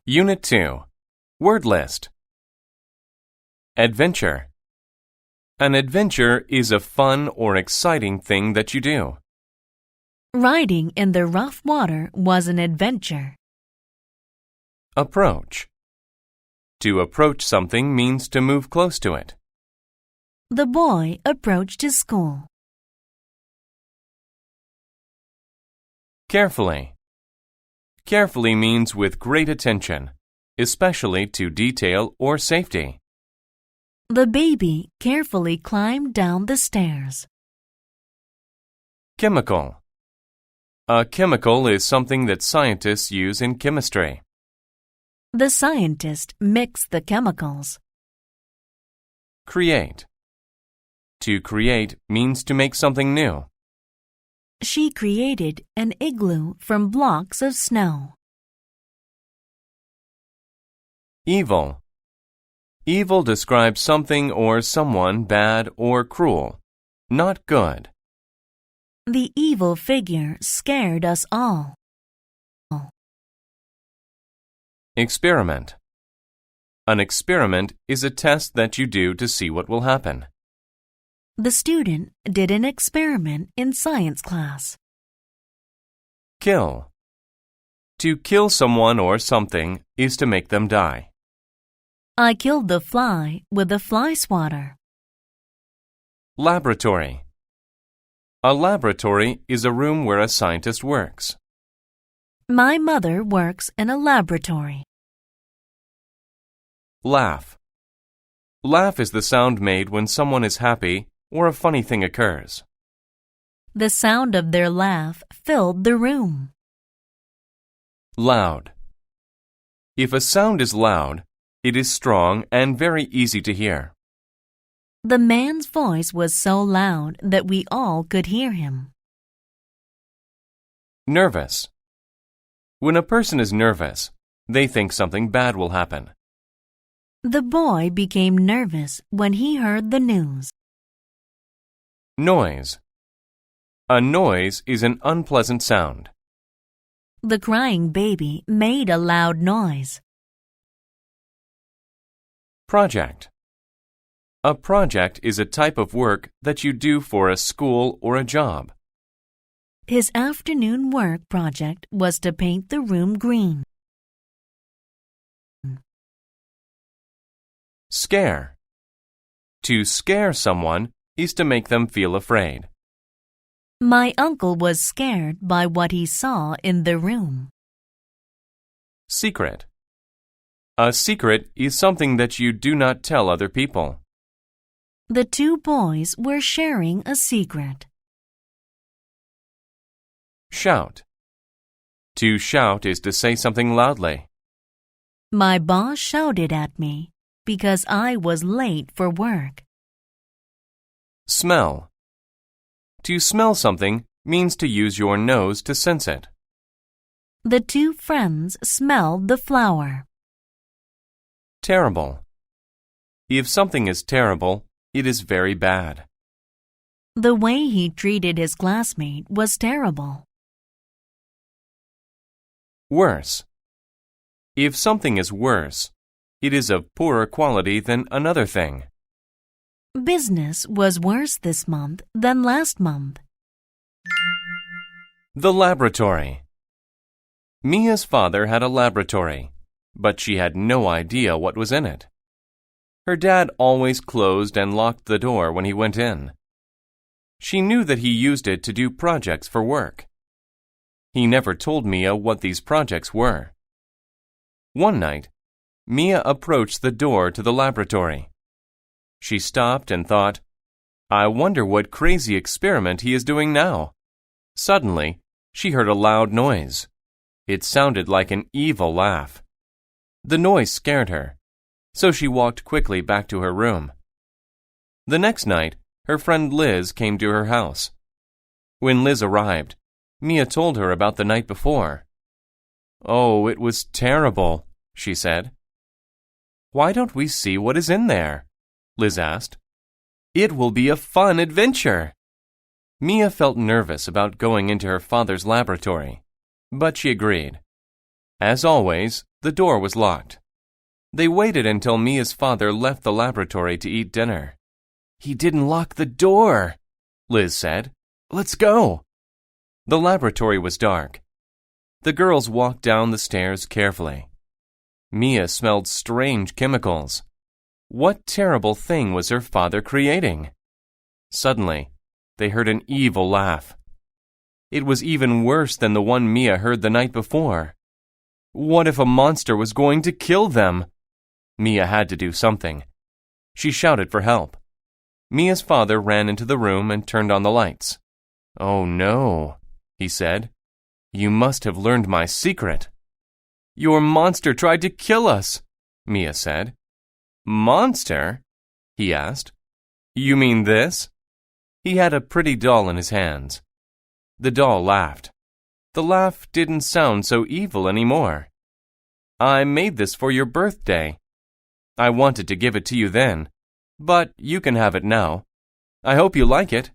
Unit 2. Word list. Adventure. An adventure is a fun or exciting thing that you do. Riding in the rough water was an adventure. Approach. To approach something means to move close to it. The boy approached his school. Carefully. Carefully means with great attention, especially to detail or safety. The baby carefully climbed down the stairs. Chemical. A chemical is something that scientists use in chemistry. The scientist mixed the chemicals. Create. To create means to make something new. She created an igloo from blocks of snow. Evil. Evil describes something or someone bad or cruel, not good. The evil figure scared us all. Experiment. An experiment is a test that you do to see what will happen. The student did an experiment in science class. Kill. To kill someone or something is to make them die. I killed the fly with a fly swatter. Laboratory. A laboratory is a room where a scientist works. My mother works in a laboratory. Laugh. Laugh is the sound made when someone is happy or a funny thing occurs. The sound of their laugh filled the room. Loud. If a sound is loud, it is strong and very easy to hear. The man's voice was so loud that we all could hear him. Nervous. When a person is nervous, they think something bad will happen. The boy became nervous when he heard the news. Noise. A noise is an unpleasant sound. The crying baby made a loud noise. Project. A project is a type of work that you do for a school or a job. His afternoon work project was to paint the room green. Scare. To scare someone is to make them feel afraid. My uncle was scared by what he saw in the room. Secret. A secret is something that you do not tell other people. The two boys were sharing a secret. Shout. To shout is to say something loudly. My boss shouted at me because I was late for work. Smell. To smell something means to use your nose to sense it. The two friends smelled the flower. Terrible. If something is terrible, it is very bad. The way he treated his classmate was terrible. Worse. If something is worse, it is of poorer quality than another thing. Business was worse this month than last month. The laboratory. Mia's father had a laboratory, but she had no idea what was in it. Her dad always closed and locked the door when he went in. She knew that he used it to do projects for work. He never told Mia what these projects were. One night, Mia approached the door to the laboratory. She stopped and thought, I wonder what crazy experiment he is doing now. Suddenly, she heard a loud noise. It sounded like an evil laugh. The noise scared her, so she walked quickly back to her room. The next night, her friend Liz came to her house. When Liz arrived, Mia told her about the night before. Oh, it was terrible, she said. Why don't we see what is in there? Liz asked. It will be a fun adventure. Mia felt nervous about going into her father's laboratory, but she agreed. As always, The door was locked. They waited until Mia's father left the laboratory to eat dinner. "He didn't lock the door," Liz said. "Let's go." The laboratory was dark. The girls walked down the stairs carefully. Mia smelled strange chemicals. What terrible thing was her father creating? Suddenly, they heard an evil laugh. It was even worse than the one Mia heard the night before. What if a monster was going to kill them? Mia had to do something. She shouted for help. Mia's father ran into the room and turned on the lights. "Oh no," he said. "You must have learned my secret." "Your monster tried to kill us," Mia said. "Monster?" he asked. "You mean this?" He had a pretty doll in his hands. The doll laughed. The laugh didn't sound so evil anymore. "I made this for your birthday. I wanted to give it to you then, but you can have it now. I hope you like it."